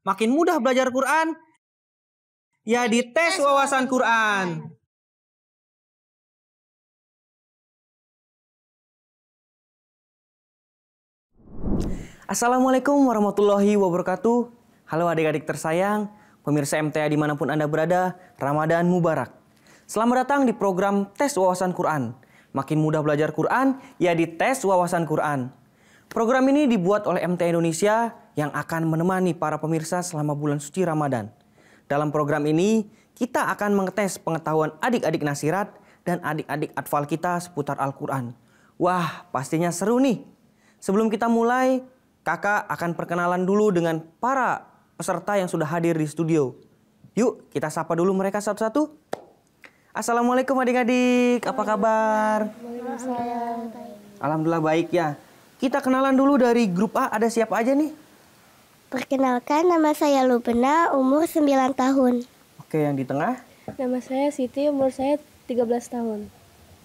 Makin mudah belajar Quran? Ya di tes wawasan Quran. Assalamualaikum warahmatullahi wabarakatuh. Halo adik-adik tersayang, pemirsa MTA dimanapun Anda berada, Ramadan Mubarak. Selamat datang di program tes wawasan Quran. Makin mudah belajar Quran, ya di tes wawasan Quran. Program ini dibuat oleh MTA Indonesia yang akan menemani para pemirsa selama bulan suci Ramadan. Dalam program ini, kita akan mengetes pengetahuan adik-adik nasirat dan adik-adik atfal kita seputar Al-Quran. Wah, pastinya seru nih. Sebelum kita mulai, kakak akan perkenalan dulu dengan para peserta yang sudah hadir di studio. Yuk, kita sapa dulu mereka satu-satu. Assalamualaikum adik-adik, apa kabar? Alhamdulillah baik ya. Kita kenalan dulu dari grup A, ada siapa aja nih? Perkenalkan, nama saya Lubna, umur 9 tahun. Oke, yang di tengah. Nama saya Siti, umur saya 13 tahun.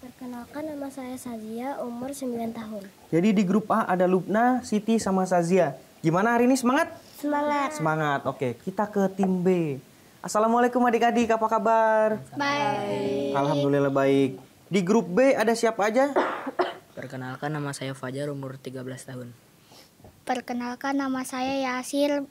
Perkenalkan, nama saya Sazia, umur 9 tahun. Jadi di grup A ada Lubna, Siti, sama Sazia. Gimana hari ini, semangat? Semangat. Semangat, oke. Kita ke tim B. Assalamualaikum adik-adik, apa kabar? Baik. Alhamdulillah baik. Di grup B ada siapa aja? Perkenalkan, nama saya Fajar, umur 13 tahun. Perkenalkan, nama saya Yasir,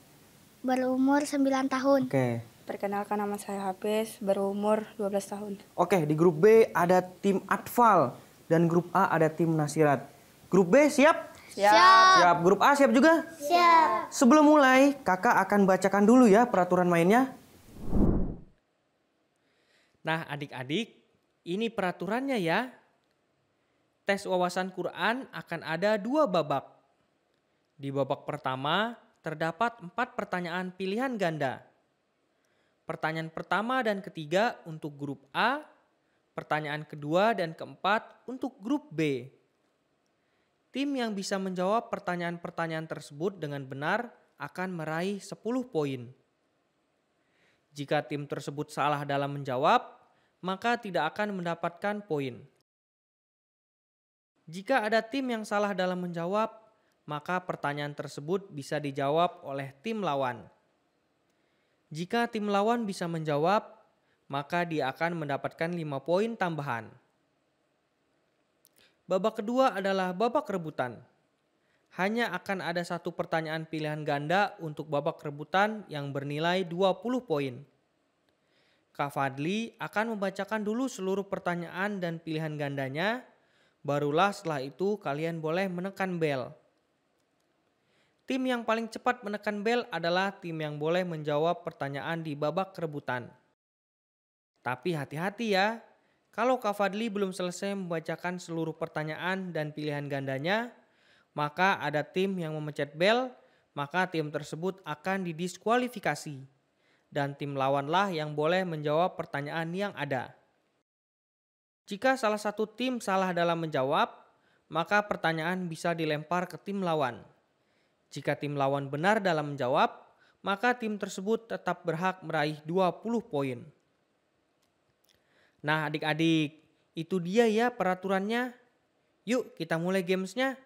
berumur 9 tahun. Oke. Perkenalkan, nama saya Hafiz, berumur 12 tahun. Oke, di grup B ada tim Atfal dan grup A ada tim Nasirat. Grup B siap? Siap. Grup A siap juga? Siap. Sebelum mulai, kakak akan bacakan dulu ya peraturan mainnya. Nah, adik-adik, ini peraturannya ya. Tes wawasan Quran akan ada 2 babak. Di babak pertama, terdapat 4 pertanyaan pilihan ganda. Pertanyaan pertama dan ketiga untuk grup A, pertanyaan kedua dan keempat untuk grup B. Tim yang bisa menjawab pertanyaan-pertanyaan tersebut dengan benar akan meraih 10 poin. Jika tim tersebut salah dalam menjawab, maka tidak akan mendapatkan poin. Jika ada tim yang salah dalam menjawab, maka pertanyaan tersebut bisa dijawab oleh tim lawan. Jika tim lawan bisa menjawab, maka dia akan mendapatkan 5 poin tambahan. Babak kedua adalah babak rebutan. Hanya akan ada 1 pertanyaan pilihan ganda untuk babak rebutan yang bernilai 20 poin. Kak Fadli akan membacakan dulu seluruh pertanyaan dan pilihan gandanya, barulah setelah itu kalian boleh menekan bel. Tim yang paling cepat menekan bel adalah tim yang boleh menjawab pertanyaan di babak rebutan. Tapi hati-hati ya, kalau Kak Fadli belum selesai membacakan seluruh pertanyaan dan pilihan gandanya, maka ada tim yang memencet bel, maka tim tersebut akan didiskualifikasi. Dan tim lawanlah yang boleh menjawab pertanyaan yang ada. Jika salah satu tim salah dalam menjawab, maka pertanyaan bisa dilempar ke tim lawan. Jika tim lawan benar dalam menjawab, maka tim tersebut tetap berhak meraih 20 poin. Nah adik-adik, itu dia ya peraturannya. Yuk kita mulai gamesnya.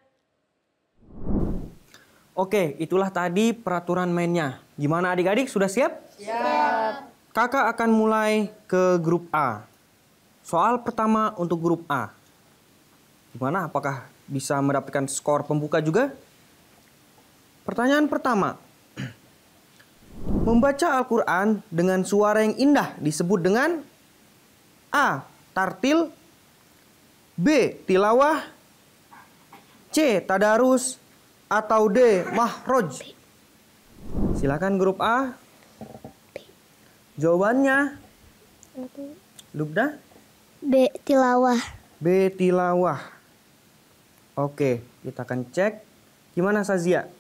Oke, itulah tadi peraturan mainnya. Gimana adik-adik, sudah siap? Siap. Kakak akan mulai ke grup A. Soal pertama untuk grup A. Gimana, apakah bisa mendapatkan skor pembuka juga? Pertanyaan pertama. Membaca Al-Quran dengan suara yang indah disebut dengan A. Tartil, B. Tilawah, C. Tadarus, atau D. Mahroj. Silakan grup A. Jawabannya Lubna? B. Tilawah. B. Tilawah. Oke, kita akan cek. Gimana Sazia?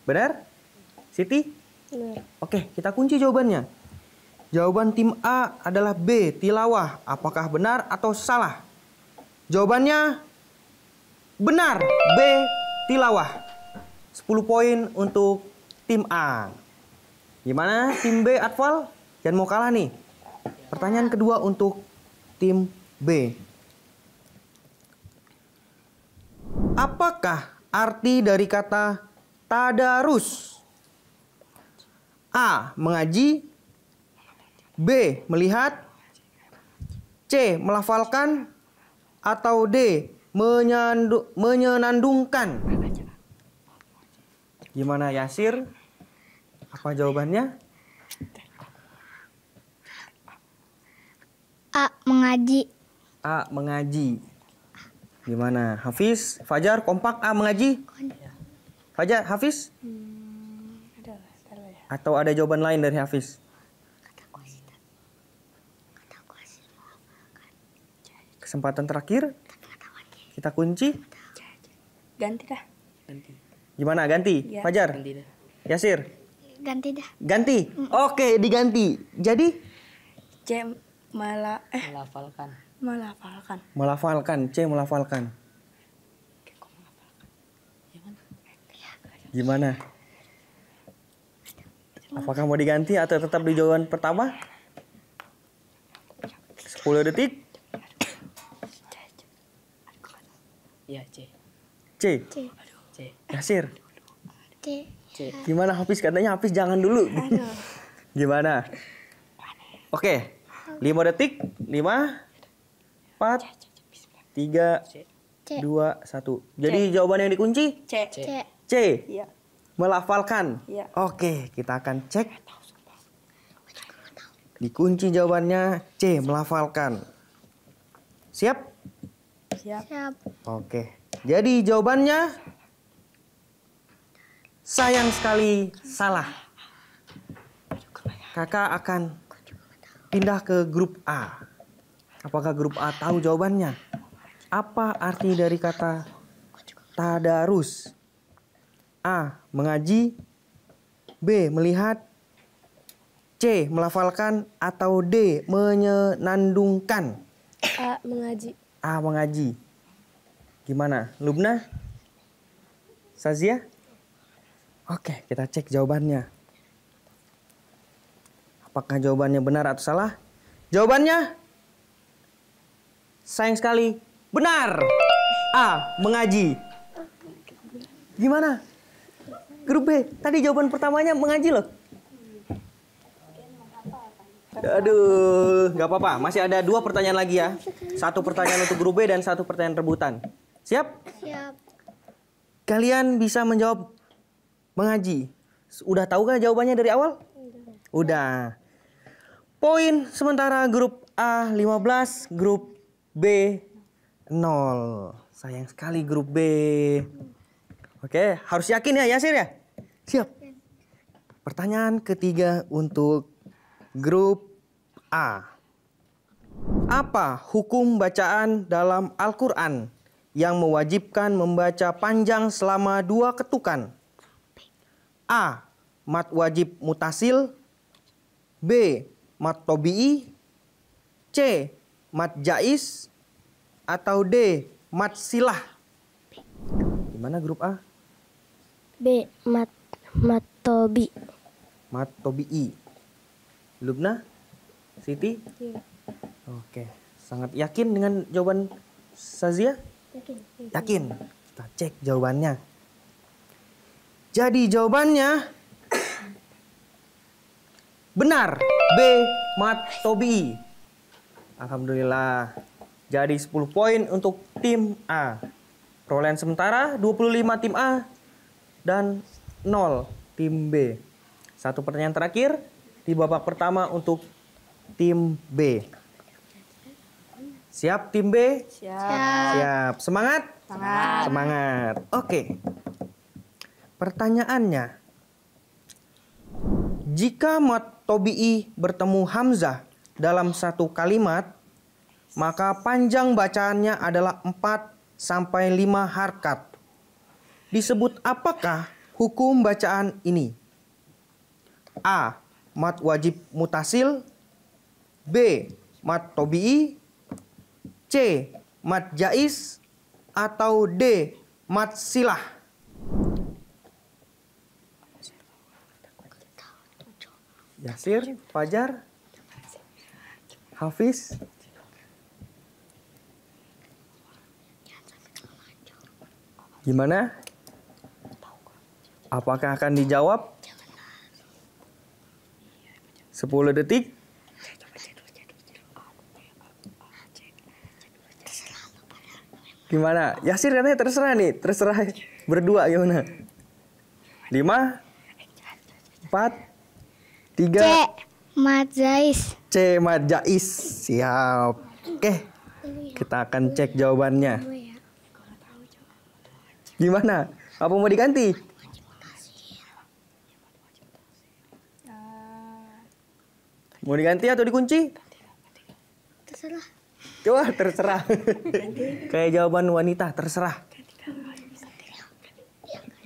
Benar? Siti? Benar. Oke, kita kunci jawabannya. Jawaban tim A adalah B. Tilawah. Apakah benar atau salah? Jawabannya benar. B. Tilawah. 10 poin untuk tim A. Gimana tim B, Atfal? Jangan mau kalah nih. Pertanyaan kedua untuk tim B. Apakah arti dari kata tadarus? A. Mengaji. B. Melihat. C. Melafalkan. Atau D. Menyenandungkan. Gimana Yasir? Apa jawabannya? A. Mengaji. A. Mengaji. Gimana? Hafiz, Fajar, kompak A. Mengaji? Fajar, Hafiz? Atau ada jawaban lain dari Hafiz? Kesempatan terakhir. Kita kunci. Ganti dah. Gimana? Ganti? Ya. Fajar? Ganti dah. Yasir? Ganti dah. Ganti? Oke, diganti. Jadi? C. Melafalkan. Melafalkan. Melafalkan. C. Melafalkan. Gimana? Apakah mau diganti atau tetap di jawaban pertama? 10 detik. Iya, C. C. C. C. Yasir. C. C. Gimana Hafiz? Katanya Hafiz jangan dulu. Gimana? Oke. 5 detik. 5, 4, 3, C. 2, 1. Jadi jawaban yang dikunci? C. C. C. Iya. Melafalkan. Iya. Oke, kita akan cek. Dikunci jawabannya C. Melafalkan. Siap? Siap. Siap. Oke. Jadi jawabannya sayang sekali salah. Kakak akan pindah ke grup A. Apakah grup A tahu jawabannya? Apa arti dari kata tadarus? A. Mengaji. B. Melihat. C. Melafalkan. Atau D. Menyenandungkan. A. Mengaji. A. Mengaji. Gimana? Lubna? Sazia? Oke, kita cek jawabannya. Apakah jawabannya benar atau salah? Jawabannya sayang sekali benar. A. Mengaji. Gimana? Grup B, tadi jawaban pertamanya mengaji loh. Aduh, nggak apa-apa. Masih ada 2 pertanyaan lagi ya. 1 pertanyaan untuk grup B dan 1 pertanyaan rebutan. Siap? Siap. Kalian bisa menjawab mengaji. Udah tahu kan jawabannya dari awal? Udah. Poin sementara grup A 15, grup B 0. Sayang sekali grup B. Oke, harus yakin ya Yasir ya? Siap. Pertanyaan ketiga untuk grup A. Apa hukum bacaan dalam Al-Quran yang mewajibkan membaca panjang selama 2 ketukan? A. Mad wajib mutasil. B. Mad tobi'i. C. Mad jais. Atau D. Mad silah. Gimana grup A? B. Matobi. Mad tobi'i. Lubna? Siti? Iya. Oke. Sangat yakin dengan jawaban Sazia? Yakin. Kita cek jawabannya. Jadi jawabannya benar. B. Mad tobi'i. Alhamdulillah. Jadi 10 poin untuk tim A. Perolehan sementara 25 tim A dan 0 tim B. 1 pertanyaan terakhir di babak pertama untuk tim B. Siap tim B? Siap. Siap. Semangat? Semangat. Semangat. Oke. Pertanyaannya. Jika mad tobi'i bertemu hamzah dalam satu kalimat, maka panjang bacaannya adalah 4 sampai 5 harkat. Disebut apakah hukum bacaan ini? A. Mad wajib mutasil. B. Mad tobi'i. C. Mad jais. Atau D. Mad silah. Yasir, Fajar, Hafiz. Gimana? Apakah akan dijawab? 10 detik. Gimana? Yasir katanya terserah nih. Terserah berdua gimana? 5, 4, 3. C. Madzais. C. Madzais. Siap. Oke. Kita akan cek jawabannya. Gimana? Apa mau diganti? Mau diganti atau dikunci? Terserah. Coba terserah. Kayak jawaban wanita, terserah.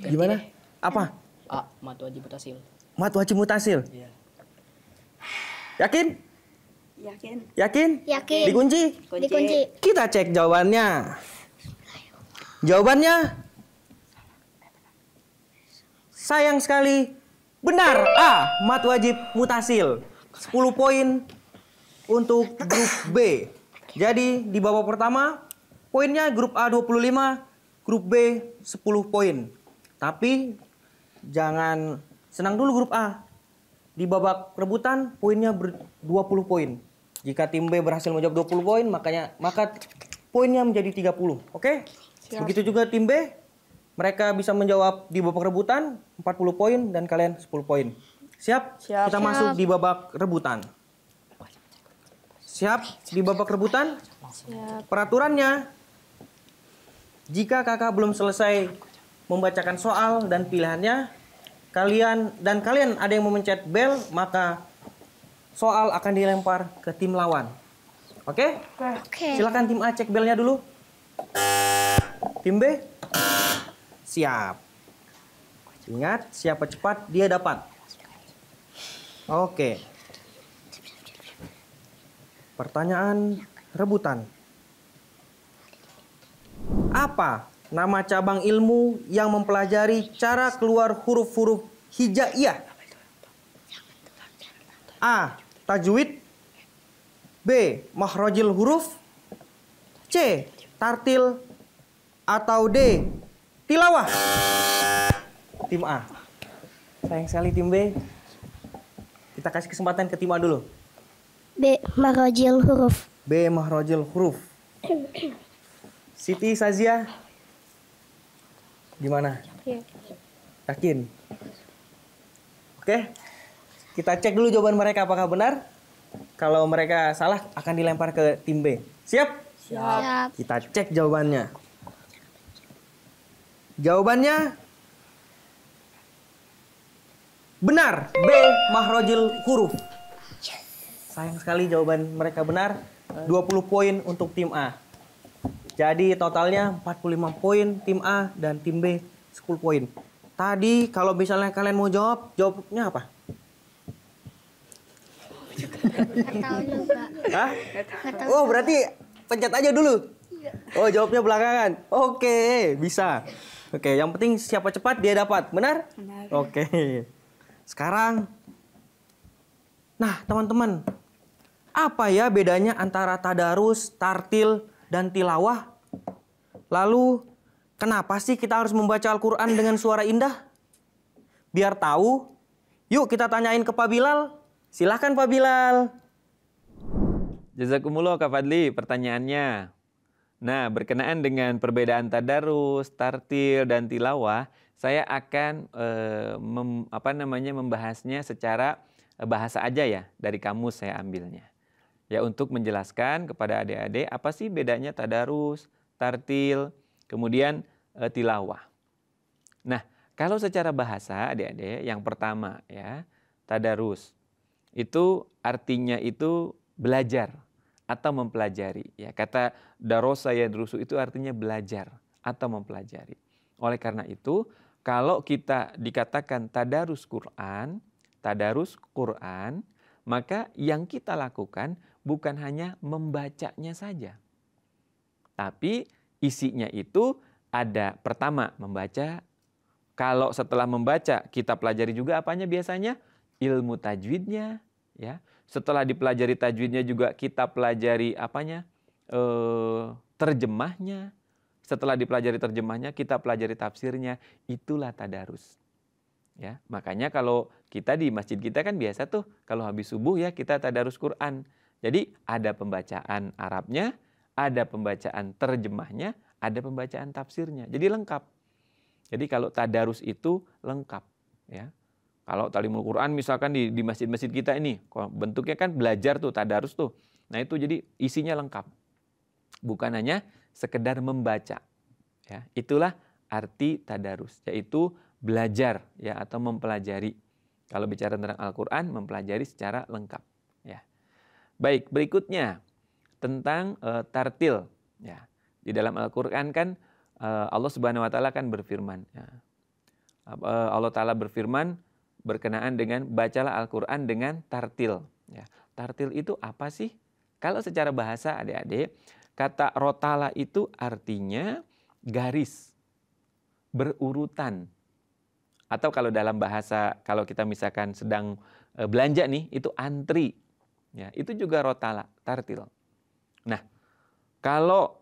Gimana? Apa? A. Mat wajib mutasil. Mat wajib mutasil. Iya. Yakin? Yakin. Yakin? Yakin. Dikunci? Dikunci. Kita cek jawabannya. Jawabannya sayang sekali benar. A. Mat wajib mutasil. 10 poin untuk grup B. Jadi di babak pertama poinnya grup A 25, grup B 10 poin. Tapi jangan senang dulu grup A. Di babak rebutan poinnya 20 poin. Jika tim B berhasil menjawab 20 poin, maka poinnya menjadi 30. Oke? Begitu juga tim B. Mereka bisa menjawab di babak rebutan 40 poin dan kalian 10 poin. Siap? Siap. Kita masuk di babak rebutan. Siap di babak rebutan? Siap. Peraturannya, jika kakak belum selesai membacakan soal dan pilihannya, kalian ada yang memencet bel, maka soal akan dilempar ke tim lawan. Oke? Oke. Silakan tim A cek belnya dulu. Tim B? Siap. Ingat, siapa cepat dia dapat. Oke. Pertanyaan rebutan. Apa nama cabang ilmu yang mempelajari cara keluar huruf-huruf hijaiyah? A. Tajwid. B. Makhrajil huruf. C. Tartil. Atau D. Tilawah. Tim A. Sayang sekali tim B. Kita kasih kesempatan ke tim A dulu. B. Makhrajil huruf. B. Makhrajil huruf. Siti Sazia, gimana? Yakin? Oke, kita cek dulu jawaban mereka apakah benar. Kalau mereka salah akan dilempar ke tim B. Siap? Siap. Kita cek jawabannya. Jawabannya benar. B. Makhrajil huruf. Sayang sekali jawaban mereka benar. 20 poin untuk tim A. Jadi totalnya 45 poin tim A dan tim B 10 poin. Tadi kalau misalnya kalian mau jawabnya apa? Nggak tahu juga. Hah? Oh, berarti pencet aja dulu. Oh, jawabnya belakangan. Oke, bisa. Oke, yang penting siapa cepat dia dapat. Benar? Benar. Oke. Sekarang, nah teman-teman, apa ya bedanya antara tadarus, tartil, dan tilawah? Lalu, kenapa sih kita harus membaca Al-Quran dengan suara indah? Biar tahu, yuk kita tanyain ke Pak Bilal. Silahkan Pak Bilal. Jazakumullah Kak Fadli, pertanyaannya. Nah, berkenaan dengan perbedaan tadarus, tartil, dan tilawah, saya akan membahasnya secara bahasa aja ya, dari kamus saya ambilnya. Ya, untuk menjelaskan kepada adik-adik apa sih bedanya tadarus, tartil, kemudian tilawah. Nah, kalau secara bahasa adik-adik, yang pertama ya, tadarus. Itu artinya itu belajar atau mempelajari. Ya, kata darosa yadrusu itu artinya belajar atau mempelajari. Oleh karena itu, kalau kita dikatakan tadarus Quran, maka yang kita lakukan bukan hanya membacanya saja. Tapi isinya itu ada pertama membaca. Kalau setelah membaca kita pelajari juga apanya biasanya? Ilmu tajwidnya, ya. Setelah dipelajari tajwidnya juga kita pelajari apanya? Ya, makanya kalau kita di masjid kita kan biasa tuh kalau habis subuh ya kita tadarus Quran. Jadi ada pembacaan Arabnya, ada pembacaan terjemahnya, ada pembacaan tafsirnya. Jadi lengkap. Jadi kalau tadarus itu lengkap, ya. Kalau talimul Quran misalkan di masjid-masjid kita ini, bentuknya kan belajar tuh tadarus tuh. Nah itu jadi isinya lengkap. Bukan hanya sekedar membaca. Ya, itulah arti tadarus, yaitu belajar ya atau mempelajari. Kalau bicara tentang Al-Quran, mempelajari secara lengkap. Ya. Baik, berikutnya tentang tartil. Ya. Di dalam Al-Quran kan Allah Subhanahu Wa Taala kan berfirman. Ya. Allah Taala berfirman berkenaan dengan bacalah Al-Quran dengan tartil. Ya. Tartil itu apa sih? Kalau secara bahasa adik-adik, kata rotala itu artinya garis, berurutan. Atau kalau dalam bahasa, kalau kita misalkan sedang belanja nih, itu antri. Ya, itu juga rotala, tartil. Nah, kalau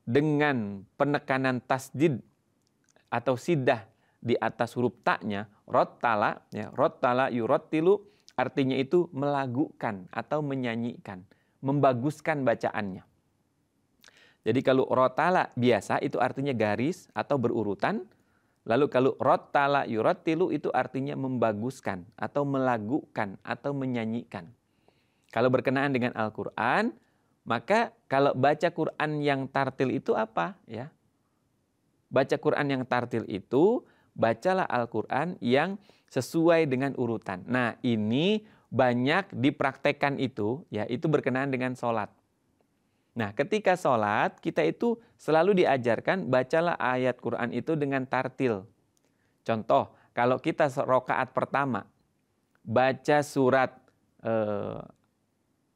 dengan penekanan tasdid atau sidah di atas huruf taknya, rotala, ya, rotala yurottilu, artinya itu melagukan atau menyanyikan, membaguskan bacaannya. Jadi kalau rotala biasa itu artinya garis atau berurutan. Lalu kalau rotala yurottilu itu artinya membaguskan atau melagukan atau menyanyikan. Kalau berkenaan dengan Al-Quran, maka kalau baca Quran yang tartil itu apa? Ya, baca Quran yang tartil itu, bacalah Al-Quran yang sesuai dengan urutan. Nah ini banyak dipraktekkan itu, ya itu berkenaan dengan sholat. Nah, ketika sholat, kita itu selalu diajarkan bacalah ayat Quran itu dengan tartil. Contoh, kalau kita rakaat pertama, baca surat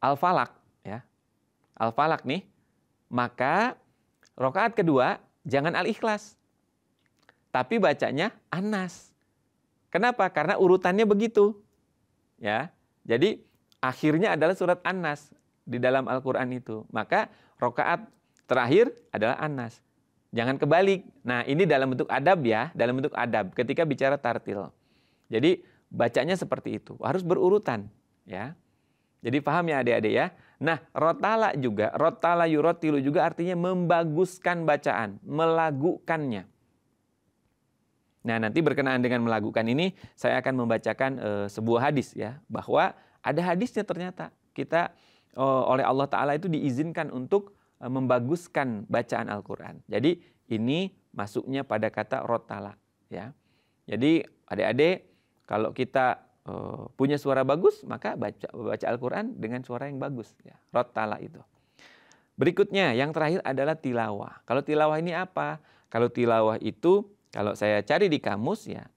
Al-Falaq, ya, Al-Falaq nih, maka rakaat kedua jangan Al-Ikhlas, tapi bacanya An-Nas. Kenapa? Karena urutannya begitu. Ya, jadi akhirnya adalah surat An-Nas di dalam Al-Quran itu. Maka rakaat terakhir adalah An-Nas. Jangan kebalik. Nah ini dalam bentuk adab ya. Dalam bentuk adab ketika bicara tartil. Jadi bacanya seperti itu. Harus berurutan. Ya. Jadi paham ya adik-adik ya. Nah rotala juga. Rotala yurottilu juga artinya membaguskan bacaan. Melagukannya. Nah nanti berkenaan dengan melagukan ini. Saya akan membacakan sebuah hadis ya. Bahwa ada hadisnya ternyata. Kita oleh Allah Ta'ala itu diizinkan untuk membaguskan bacaan Al-Quran. Jadi ini masuknya pada kata rotala. Ya. Jadi adik-adik kalau kita punya suara bagus maka baca Al-Quran dengan suara yang bagus. Ya. Rotala itu. Berikutnya yang terakhir adalah tilawah. Kalau tilawah ini apa? Kalau tilawah itu kalau saya cari di kamus ya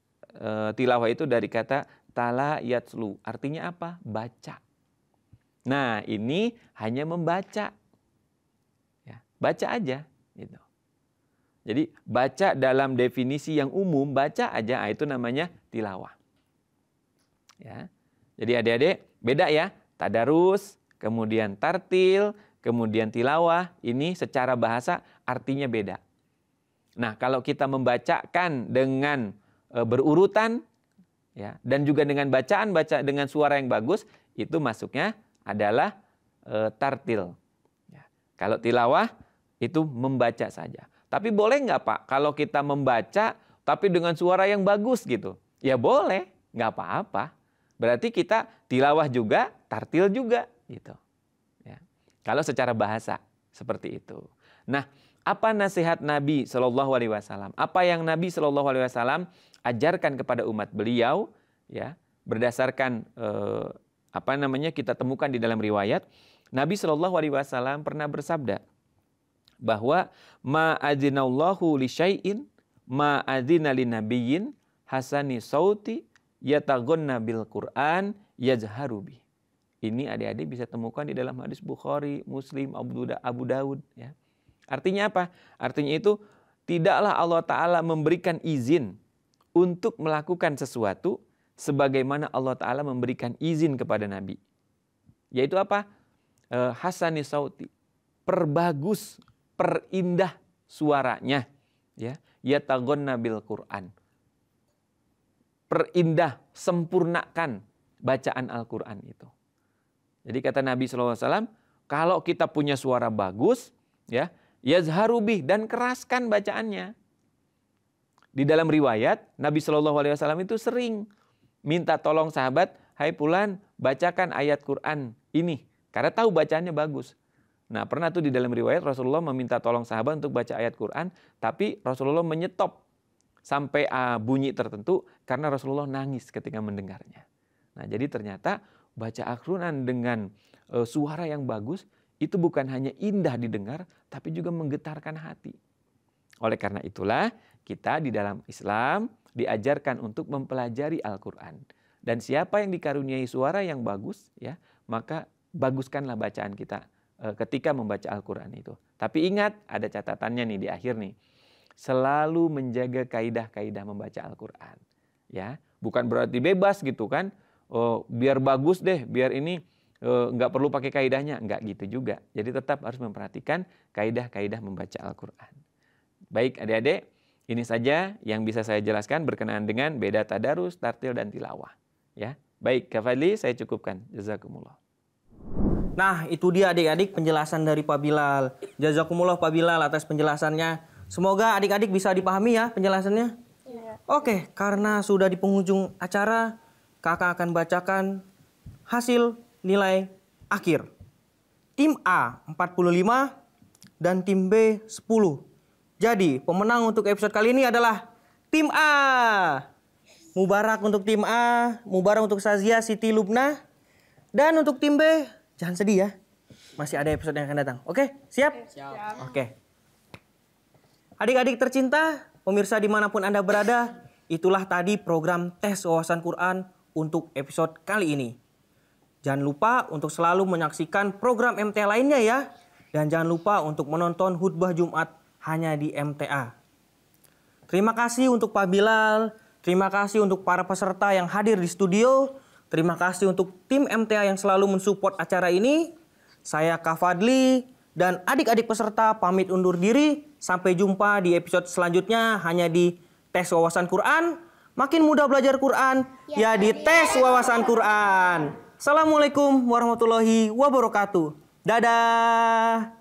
tilawah itu dari kata tala yatslu. Artinya apa? Baca. Nah ini hanya membaca, ya, baca aja, gitu. Jadi baca dalam definisi yang umum, baca aja, itu namanya tilawah. Ya. Jadi adik-adik beda ya, tadarus, kemudian tartil, kemudian tilawah, ini secara bahasa artinya beda. Nah kalau kita membacakan dengan berurutan, ya, dan juga dengan bacaan baca dengan suara yang bagus, itu masuknya adalah tartil. Ya. Kalau tilawah itu membaca saja. Tapi boleh nggak Pak kalau kita membaca tapi dengan suara yang bagus gitu? Ya boleh, nggak apa-apa. Berarti kita tilawah juga, tartil juga gitu. Ya. Kalau secara bahasa seperti itu. Nah, apa nasihat Nabi SAW? Apa yang Nabi SAW ajarkan kepada umat beliau? Ya, berdasarkan kita temukan di dalam riwayat Nabi SAW pernah bersabda bahwa ma'adzinallahu li syai'in ma'adzina li nabiyyin hasani sauti yataghanna bil Qur'an yajharubi. Ini adik-adik bisa temukan di dalam hadis Bukhari, Muslim, Abu Daud ya. Artinya apa? Artinya itu tidaklah Allah Ta'ala memberikan izin untuk melakukan sesuatu sebagaimana Allah Ta'ala memberikan izin kepada Nabi. Yaitu apa? Hasani sauti. Perbagus, perindah suaranya. Ya, yataghanna bil Qur'an. perindah, sempurnakan bacaan Al-Quran itu. Jadi kata Nabi SAW, kalau kita punya suara bagus, ya, yazharubih, dan keraskan bacaannya. Di dalam riwayat, Nabi SAW itu sering minta tolong sahabat, hai Fulan, bacakan ayat Quran ini. Karena tahu bacaannya bagus. Nah, pernah tuh di dalam riwayat Rasulullah meminta tolong sahabat untuk baca ayat Quran, tapi Rasulullah menyetop sampai bunyi tertentu karena Rasulullah nangis ketika mendengarnya. Nah, jadi ternyata baca Al-Quran dengan suara yang bagus itu bukan hanya indah didengar, tapi juga menggetarkan hati. Oleh karena itulah kita di dalam Islam diajarkan untuk mempelajari Al-Quran. Dan siapa yang dikaruniai suara yang bagus, ya, maka baguskanlah bacaan kita ketika membaca Al-Quran itu. Tapi ingat, ada catatannya nih di akhir nih. Selalu menjaga kaidah-kaidah membaca Al-Quran. Ya, bukan berarti bebas gitu kan. Oh, biar bagus deh, biar ini nggak perlu pakai kaidahnya. Nggak gitu juga. Jadi tetap harus memperhatikan kaidah-kaidah membaca Al-Quran. Baik adik-adik, ini saja yang bisa saya jelaskan berkenaan dengan beda tadarus, tartil, dan tilawah. Ya, baik Kak Fadli, saya cukupkan. Jazakumullah. Nah, itu dia adik-adik penjelasan dari Pak Bilal. Jazakumullah Pak Bilal atas penjelasannya. Semoga adik-adik bisa dipahami ya penjelasannya. Iya. Oke, karena sudah di penghujung acara, kakak akan bacakan hasil nilai akhir. Tim A 45 dan tim B 10. Jadi, pemenang untuk episode kali ini adalah tim A. Mubarak untuk tim A, mubarak untuk Sazia Siti Lubna. Dan untuk tim B, jangan sedih ya. Masih ada episode yang akan datang. Oke, siap? Siap. Oke. Adik-adik tercinta, pemirsa dimanapun Anda berada, itulah tadi program tes wawasan Quran untuk episode kali ini. Jangan lupa untuk selalu menyaksikan program MTA lainnya ya. Dan jangan lupa untuk menonton khutbah Jumat hanya di MTA. Terima kasih untuk Pak Bilal, terima kasih untuk para peserta yang hadir di studio, terima kasih untuk tim MTA yang selalu mensupport acara ini. Saya Kak Fadli dan adik-adik peserta pamit undur diri. Sampai jumpa di episode selanjutnya hanya di tes wawasan Quran. Makin mudah belajar Quran, ya di tes wawasan Quran. Assalamualaikum warahmatullahi wabarakatuh. Dadah.